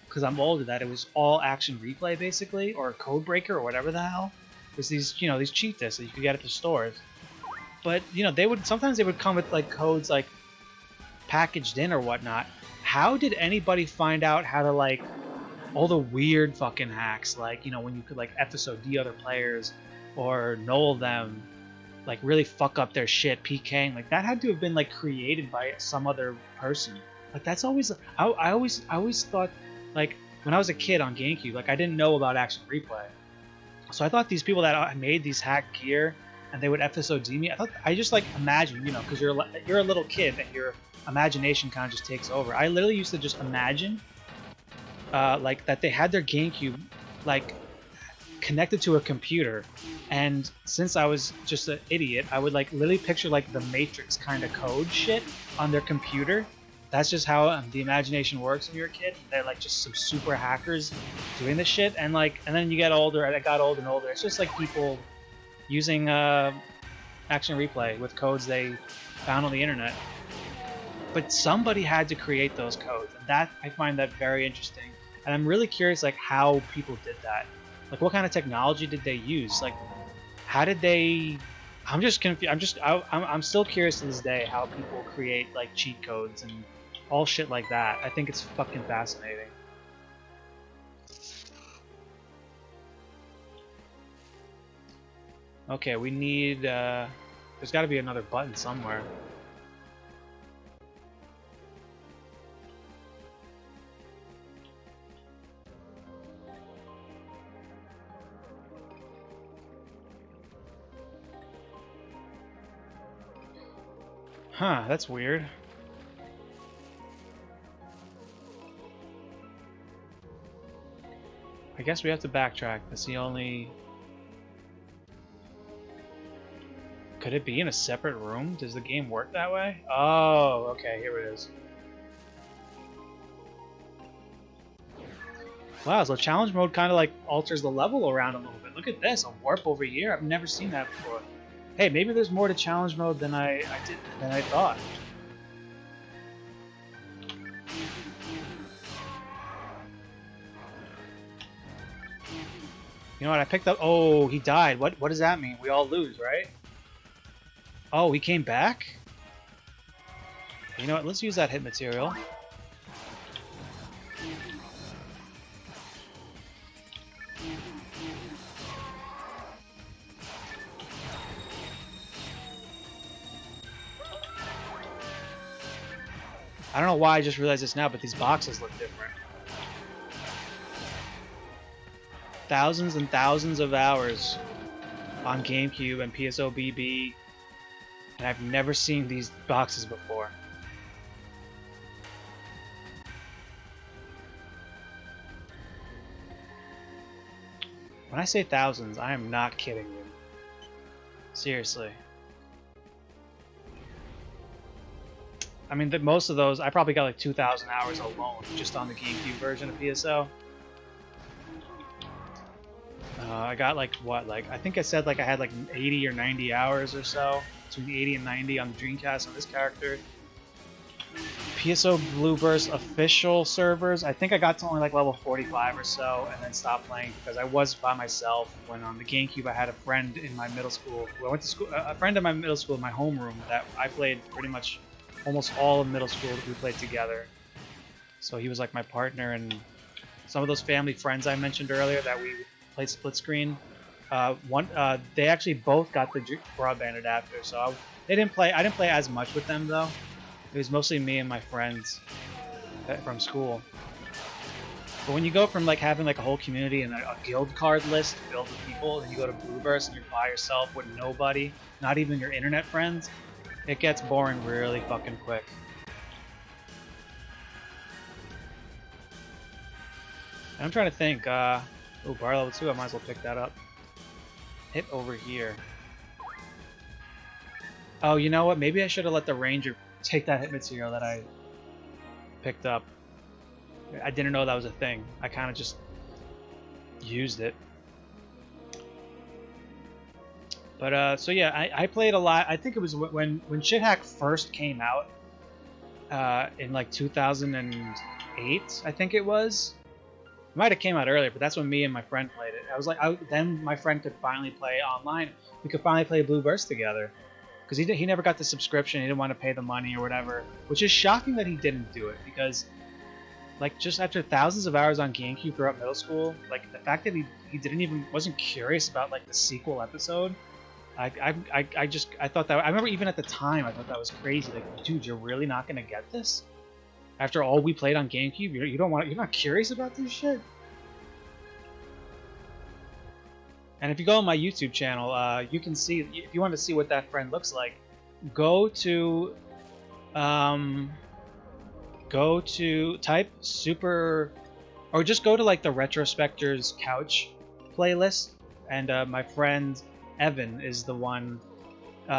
because I'm older that it was all action replay basically, or code breaker or whatever the hell. There's these, you know, these cheat discs that you could get at the stores. But you know, sometimes they would come with like codes like packaged in or whatnot. How did anybody find out how to like all the weird fucking hacks, like, you know, when you could like FSOD other players or null them, like really fuck up their shit PKing, like that had to have been like created by some other person. Like that's always I always thought, like when I was a kid on GameCube, like I didn't know about action replay, so I thought these people that made these hacked gear and they would FSOD me, I just like imagine, you know, because you're a little kid and your imagination kind of just takes over. I literally used to just imagine like that they had their GameCube like connected to a computer, and since I was just an idiot, I would like literally picture like the Matrix kind of code shit on their computer. That's just how the imagination works when you're a kid. They're like just some super hackers doing this shit, and then you get older, and I got older and older. It's just like people using action replay with codes they found on the internet. But somebody had to create those codes, and that I find that very interesting. And I'm really curious, like how people did that. Like, what kind of technology did they use? Like, how did they? I'm just confused. I'm still curious to this day how people create like cheat codes and all shit like that. I think it's fucking fascinating. Okay, we need. There's got to be another button somewhere. Huh, that's weird. I guess we have to backtrack. That's the only... Could it be in a separate room? Does the game work that way? Oh, okay, here it is. Wow, so challenge mode kind of like alters the level around a little bit. Look at this, a warp over here. I've never seen that before. Hey, maybe there's more to challenge mode than I thought. You know what? I picked up. Oh, he died. What does that mean? We all lose, right? Oh, he came back. You know what? Let's use that hit material. I don't know why I just realized this now, but these boxes look different. Thousands and thousands of hours on GameCube and PSO BB, and I've never seen these boxes before. When I say thousands, I am not kidding you. Seriously. I mean, most of those, I probably got like 2,000 hours alone just on the GameCube version of PSO. I got like, what, like, I think I said like I had like 80 or 90 hours or so, between 80 and 90 on the Dreamcast on this character. PSO Blue Burst official servers, I think I got to only like level 45 or so and then stopped playing because I was by myself. When on the GameCube I had a friend in my middle school, I went to school, a friend in my middle school, in my homeroom, that I played pretty much almost all of middle school. We played together. So he was like my partner, and some of those family friends I mentioned earlier that we played split screen, they actually both got the broadband adapter, so I didn't play as much with them though. It was mostly me and my friends from school. But when you go from like having like a whole community and a guild card list filled with people, and you go to Blueburst and you're by yourself with nobody, not even your internet friends, it gets boring really fucking quick. And I'm trying to think, oh, bar level 2, I might as well pick that up. Hit over here. Oh, you know what? Maybe I should have let the ranger take that hit material that I picked up. I didn't know that was a thing. I kind of just used it. But so yeah, I played a lot. I think it was when Shithack first came out in like 2008. I think it was. It might have came out earlier, but that's when me and my friend played it. I was like, then my friend could finally play online. We could finally play Blue Burst together. Because he never got the subscription, he didn't want to pay the money or whatever. Which is shocking that he didn't do it, because like just after thousands of hours on GameCube throughout middle school, like the fact that he wasn't curious about like the sequel episode, I thought that, I remember even at the time I thought that was crazy. Like, dude, you're really not gonna get this? After all we played on GameCube, you're not curious about this shit? And if you go on my YouTube channel, you can see, if you want to see what that friend looks like, go to type super, or just go to like the Retrospectors Couch playlist, and my friend Evan is the one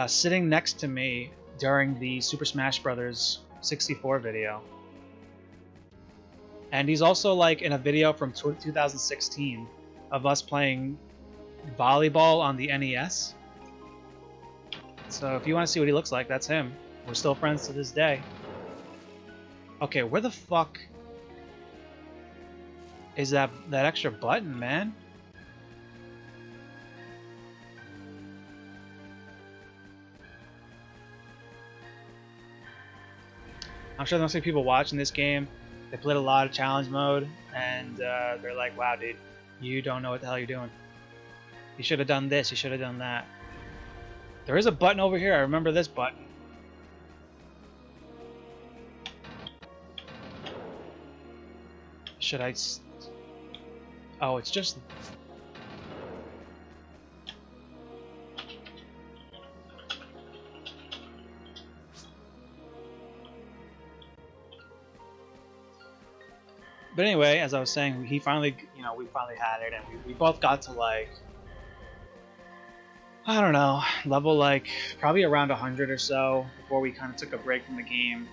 sitting next to me during the Super Smash Bros. 64 video. And he's also like in a video from 2016 of us playing volleyball on the NES. So if you want to see what he looks like, that's him. We're still friends to this day. Okay, where the fuck is that extra button, man? I'm sure there must be people watching this game. They played a lot of challenge mode, and they're like, wow, dude, you don't know what the hell you're doing. You should have done this, you should have done that. There is a button over here, I remember this button. Should I... Oh, it's just... But anyway, as I was saying, he finally, we finally had it, and we both got to like, I don't know, level like probably around 100 or so before we kind of took a break from the game.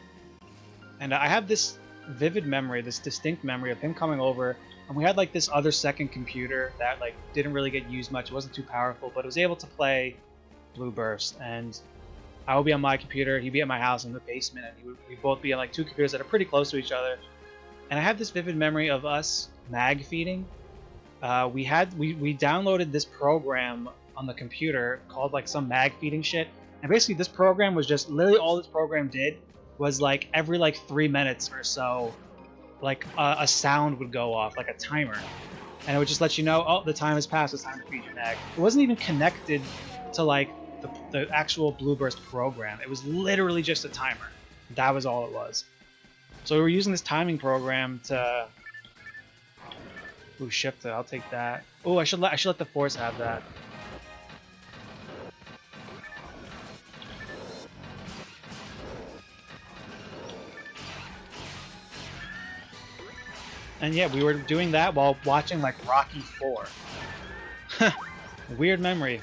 And I have this vivid memory, this distinct memory of him coming over, and we had like this other second computer that like didn't really get used much. It wasn't too powerful, but it was able to play Blue Burst. And I would be on my computer, he'd be at my house in the basement, and we'd both be on like two computers that are pretty close to each other. And I have this vivid memory of us mag feeding. We downloaded this program on the computer called like some mag feeding shit. And basically this program was just, literally all this program did was like every like 3 minutes or so, like a sound would go off, like a timer. And it would just let you know, oh, the time has passed, it's time to feed your mag. It wasn't even connected to like the actual Blue Burst program. It was literally just a timer. That was all it was. So we were using this timing program to... Ooh, shift it. I'll take that. Ooh, I should let the Force have that. And yeah, we were doing that while watching like Rocky 4. Weird memory.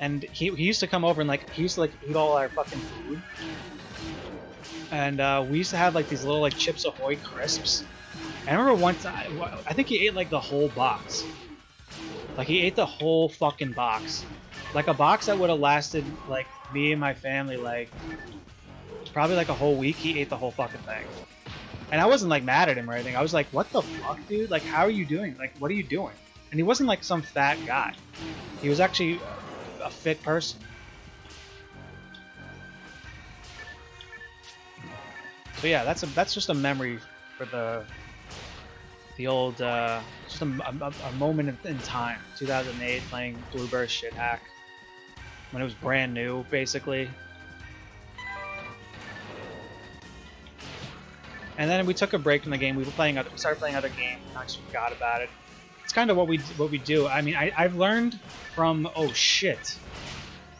and he used to come over and like he used to like eat all our fucking food. And we used to have like these little like Chips Ahoy crisps. And I remember once I think he ate like the whole box. Like he ate the whole fucking box. Like a box that would have lasted like me and my family like probably like a whole week. He ate the whole fucking thing. And I wasn't like mad at him or anything. I was like, what the fuck, dude? Like, how are you doing? Like, what are you doing? And he wasn't like some fat guy. He was actually a fit person. So yeah, that's just a memory for the old just a moment in time. 2008, playing Blueburst Shit Hack when it was brand new, basically. And then we took a break from the game. We started playing other games. And I just forgot about it. It's kind of what we do. I mean, I've learned from shit.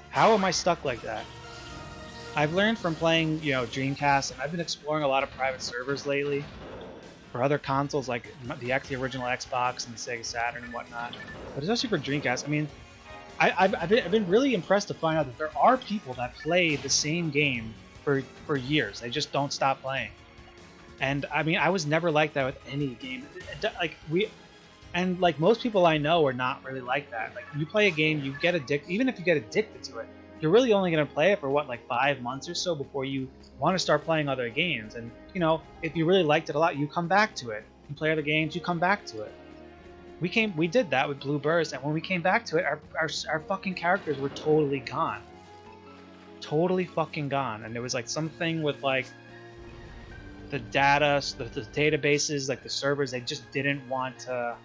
How am I stuck like that? I've learned from playing, Dreamcast, and I've been exploring a lot of private servers lately for other consoles like the original Xbox and the Sega Saturn and whatnot. But especially for Dreamcast, I mean, I've been really impressed to find out that there are people that play the same game for years. They just don't stop playing. And I mean, I was never like that with any game. Like most people I know are not really like that. Like you play a game, you get addicted. Even if you get addicted to it, you're really only going to play it for like 5 months or so before you want to start playing other games. And if you really liked it a lot, you come back to it. You play other games, you come back to it. We did that with Blueburst, and when we came back to it, our fucking characters were totally gone. Totally fucking gone. And there was like something with like the data, the databases, like the servers, they just didn't want to.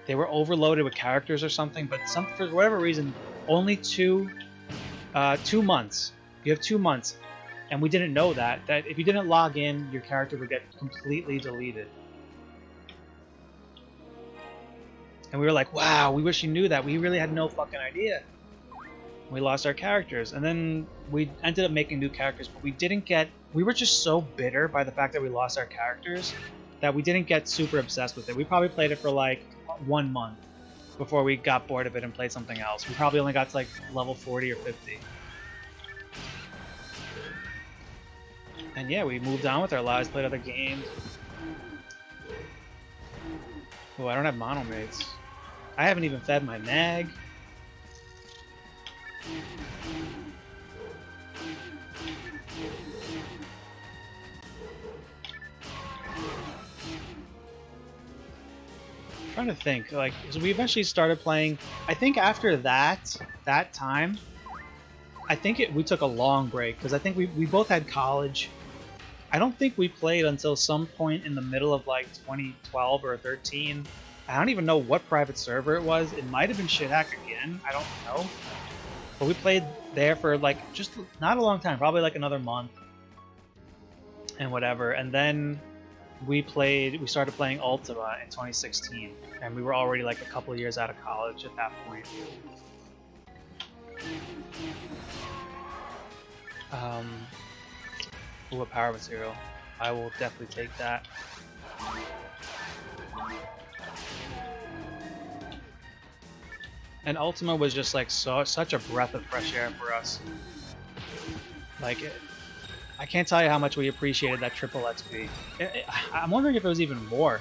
They were overloaded with characters or something, but for whatever reason, only 2 months. You have 2 months, and we didn't know that if you didn't log in, your character would get completely deleted. And we were like, wow, we wish you knew that. We really had no fucking idea. We lost our characters, and then we ended up making new characters, but we were just so bitter by the fact that we lost our characters that we didn't get super obsessed with it. We probably played it for like 1 month before we got bored of it and played something else. We probably only got to like level 40 or 50. And yeah, we moved on with our lives, played other games. Oh, I don't have monomates. I haven't even fed my nag. I'm trying to think, like, so we eventually started playing. I think after that time, I think we took a long break because I think we both had college. I don't think we played until some point in the middle of like 2012 or 13. I don't even know what private server it was. It might have been Shithack again. I don't know. But we played there for like just not a long time, probably like another month and whatever. And then we started playing Ultima in 2016, and we were already like a couple of years out of college at that point. Ooh, a power material. I will definitely take that. And Ultima was just like such a breath of fresh air for us. Like, I can't tell you how much we appreciated that triple XP. I'm wondering if it was even more.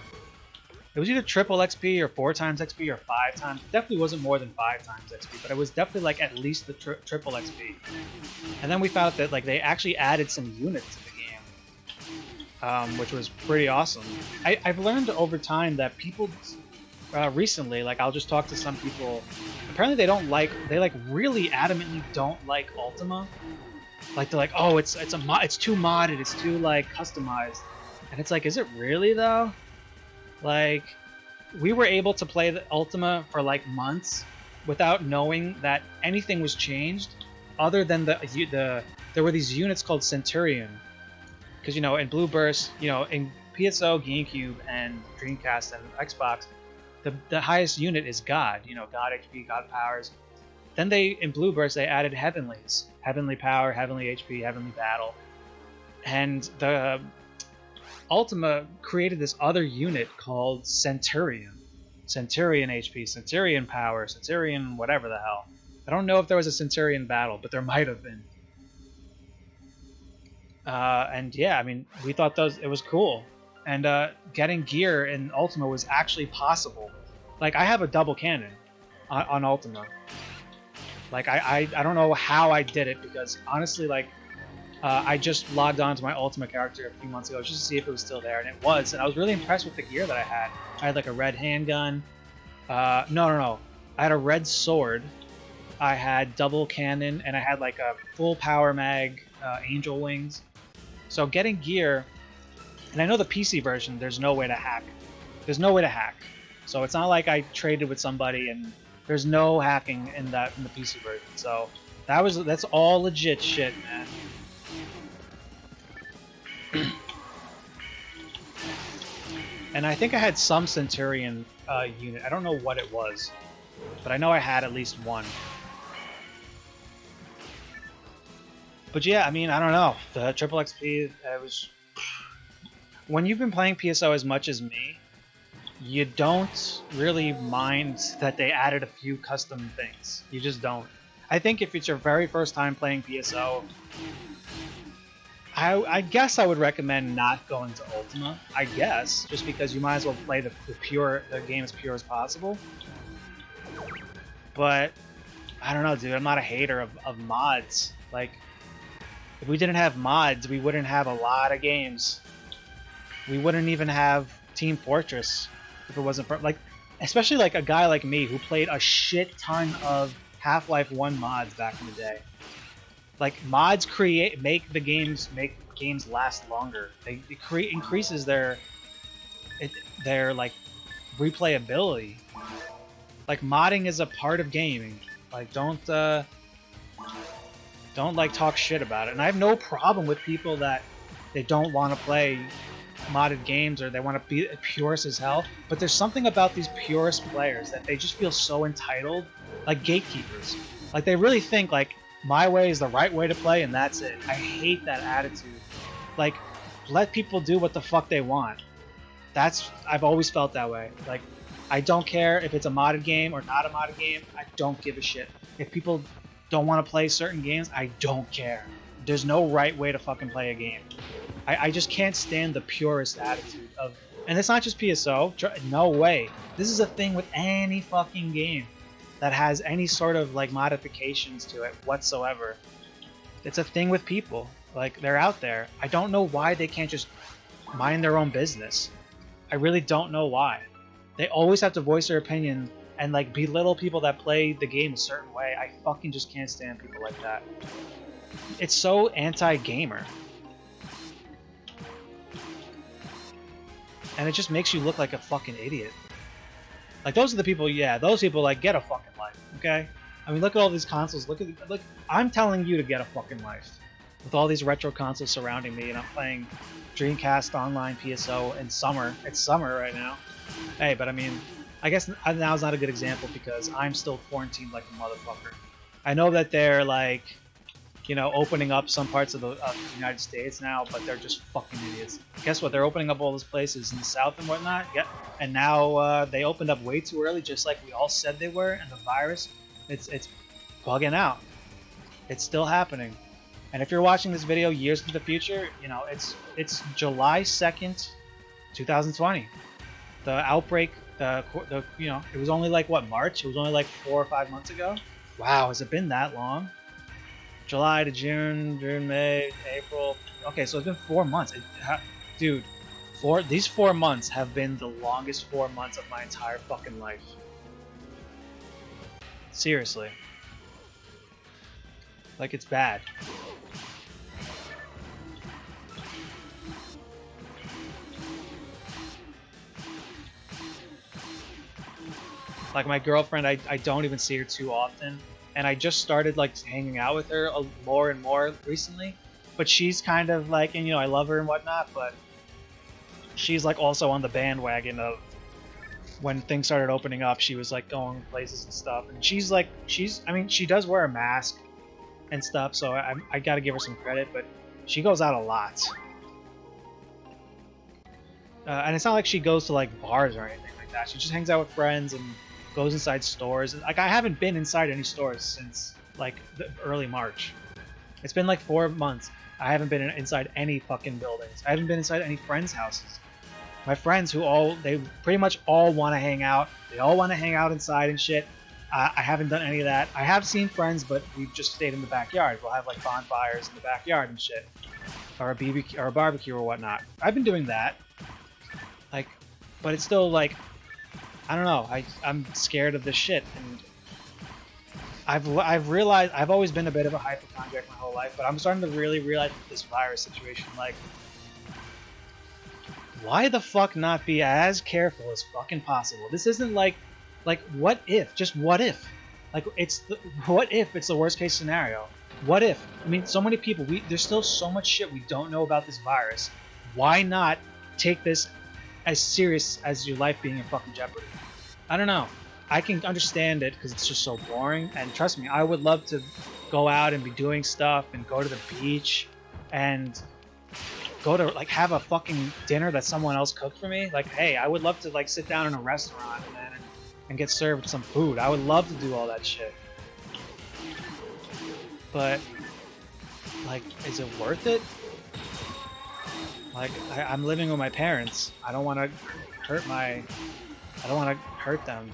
It was either triple XP or 4 times XP or 5 times. It definitely wasn't more than 5 times XP, but it was definitely like at least the triple XP. And then we found out that like they actually added some units to the game, which was pretty awesome. I've learned over time that people recently, like I'll just talk to some people. Apparently they really adamantly don't like Ultima. Like they're like, oh, it's too modded, it's too like customized, and it's like, is it really though? Like, we were able to play the Ultima for like months without knowing that anything was changed, other than there were these units called Centurion, because in Blueburst, in PSO, GameCube, and Dreamcast and Xbox, the highest unit is God. God HP, God powers. Then in Blueburst, they added Heavenlies. Heavenly Power, Heavenly HP, Heavenly Battle. And the Ultima created this other unit called Centurion. Centurion HP, Centurion Power, Centurion whatever the hell. I don't know if there was a Centurion battle, but there might have been. And yeah, I mean, we thought it was cool. And getting gear in Ultima was actually possible. Like, I have a double cannon on Ultima. Like, I don't know how I did it, because honestly, like, I just logged on to my Ultima character a few months ago just to see if it was still there, and it was. And I was really impressed with the gear that I had. I had like a red handgun. No. I had a red sword. I had double cannon, and I had like a full power mag, angel wings. So getting gear, and I know the PC version, there's no way to hack. There's no way to hack. So it's not like I traded with somebody and there's no hacking in the PC version. So that's all legit shit, man. And I think I had some Centurion unit. I don't know what it was, but I know I had at least one. But yeah, I mean, I don't know. The triple XP, it was... When you've been playing PSO as much as me, you don't really mind that they added a few custom things. You just don't. I think if it's your very first time playing PSO, I guess I would recommend not going to Ultima. I guess, just because you might as well play the game as pure as possible. But I don't know, dude. I'm not a hater of mods. Like, if we didn't have mods, we wouldn't have a lot of games. We wouldn't even have Team Fortress if it wasn't for, like, especially like a guy like me who played a shit ton of Half-Life 1 mods back in the day. Like, mods make games last longer. It increases their like replayability. Like, modding is a part of gaming. Like, don't like talk shit about it. And I have no problem with people that they don't want to play modded games or they want to be purist as hell. But there's something about these purist players that they just feel so entitled, like gatekeepers. Like, they really think like my way is the right way to play and that's it. I hate that attitude. Like, let people do what the fuck they want. I've always felt that way. Like, I don't care if it's a modded game or not a modded game. I don't give a shit. If people don't want to play certain games, I don't care. There's no right way to fucking play a game. I just can't stand the purist attitude of... And it's not just PSO. No way. This is a thing with any fucking game that has any sort of, like, modifications to it whatsoever. It's a thing with people. Like, they're out there. I don't know why they can't just mind their own business. I really don't know why. They always have to voice their opinion and, like, belittle people that play the game a certain way. I fucking just can't stand people like that. It's so anti-gamer. And it just makes you look like a fucking idiot. Like, those are the people, yeah, those people, like, get a fucking life, okay? I mean, look at all these consoles. Look, I'm telling you to get a fucking life. With all these retro consoles surrounding me, and I'm playing Dreamcast Online PSO in summer. It's summer right now. Hey, but I mean, I guess now's not a good example because I'm still quarantined like a motherfucker. I know that they're, like, you know, opening up some parts of the United States now, but they're just fucking idiots. Guess what? They're opening up all those places in the South and whatnot. Yeah, and now they opened up way too early, just like we all said they were. And the virus, it's bugging out. It's still happening. And if you're watching this video years into the future, you know, it's July 2nd, 2020. The outbreak, you know, it was only like, what, March? It was only like 4 or 5 months ago. Wow, has it been that long? July to June, May, April. Okay, so it's been 4 months. Dude, these 4 months have been the longest 4 months of my entire fucking life. Seriously. Like, it's bad. Like, my girlfriend, I don't even see her too often. And I just started, like, hanging out with her more and more recently. But she's kind of like, and, you know, I love her and whatnot, but she's, like, also on the bandwagon of when things started opening up, she was, like, going places and stuff. And she's, like, I mean, she does wear a mask and stuff, so I gotta give her some credit, but she goes out a lot. And it's not like she goes to, like, bars or anything. Like, like that. She just hangs out with friends and goes inside stores. Like, I haven't been inside any stores since like the early March. It's been like 4 months. I haven't been inside any fucking buildings. I haven't been inside any friends' houses. My friends they pretty much all want to hang out. They all want to hang out inside and shit. I haven't done any of that. I have seen friends, but we've just stayed in the backyard. We'll have like bonfires in the backyard and shit. Or a BBQ or a barbecue or whatnot. I've been doing that. Like, but it's still like, I don't know. I'm scared of this shit, and I've realized I've always been a bit of a hypochondriac my whole life, but I'm starting to really realize this virus situation. Like, why the fuck not be as careful as fucking possible? This isn't like what if? Just what if? Like, what if it's the worst case scenario? What if? I mean, so many people. There's still so much shit we don't know about this virus. Why not take this as serious as your life being in fucking jeopardy? I don't know. I can understand it because it's just so boring. And trust me, I would love to go out and be doing stuff and go to the beach and go to like have a fucking dinner that someone else cooked for me. Like, hey, I would love to like sit down in a restaurant and get served some food. I would love to do all that shit. But like, is it worth it? Like, I'm living with my parents. I don't want to hurt them.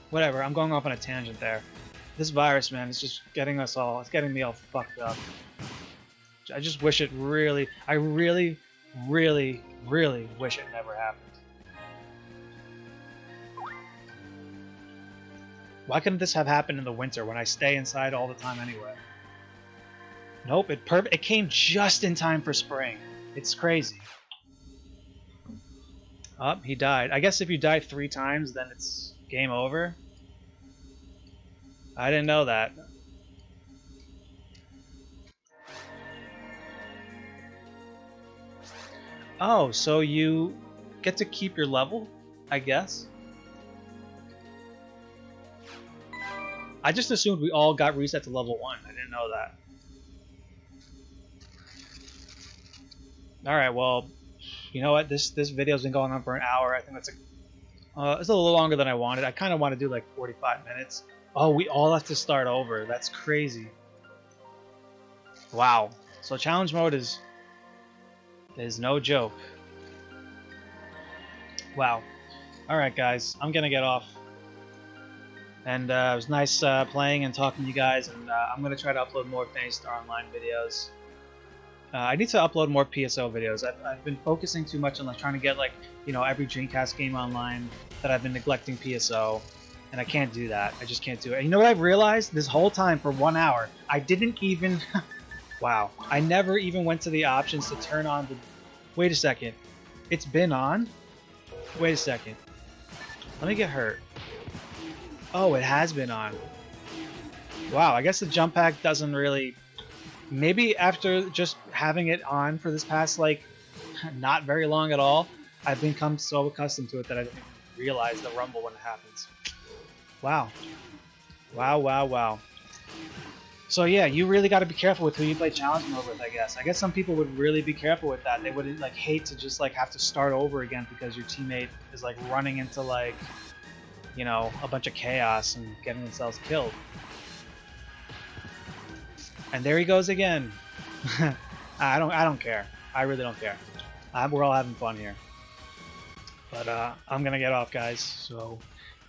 Whatever, I'm going off on a tangent there. This virus, man, is just getting us all. It's getting me all fucked up. I just wish it really. I really, really, really wish it never happened. Why couldn't this have happened in the winter when I stay inside all the time anyway? Nope, it came just in time for spring. It's crazy. Oh, he died. I guess if you die 3 times, then it's game over. I didn't know that. Oh, so you get to keep your level, I guess? I just assumed we all got reset to level 1. I didn't know that. Alright, well, you know what? This video's been going on for an hour. I think that's it's a little longer than I wanted. I kind of want to do like 45 minutes. Oh, we all have to start over. That's crazy. Wow. So challenge mode is no joke. Wow. Alright, guys. I'm going to get off. And it was nice playing and talking to you guys. And I'm going to try to upload more Phantasy Online videos. I need to upload more PSO videos. I've been focusing too much on like trying to get like, you know, every Dreamcast game online that I've been neglecting PSO, and I can't do that. I just can't do it. And you know what I've realized this whole time for 1 hour? I didn't even. Wow. I never even went to the options to turn on the. Wait a second. It's been on. Wait a second. Let me get hurt. Oh, it has been on. Wow. I guess the jump pack doesn't really. Maybe after just having it on for this past, like, not very long at all, I've become so accustomed to it that I didn't even realize the rumble when it happens. Wow. Wow, wow, wow. So yeah, you really got to be careful with who you play challenge mode with, I guess. I guess some people would really be careful with that. They would, like, hate to just, like, have to start over again because your teammate is, like, running into, like, you know, a bunch of chaos and getting themselves killed. And there he goes again. I don't care. I really don't care. We're all having fun here. But I'm gonna get off, guys. So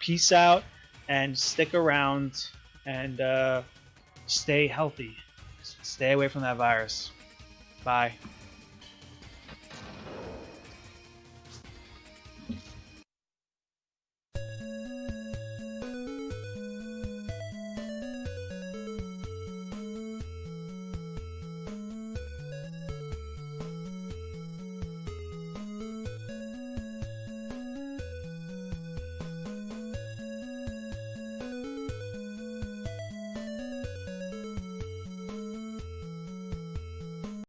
peace out and stick around and stay healthy. Stay away from that virus. Bye.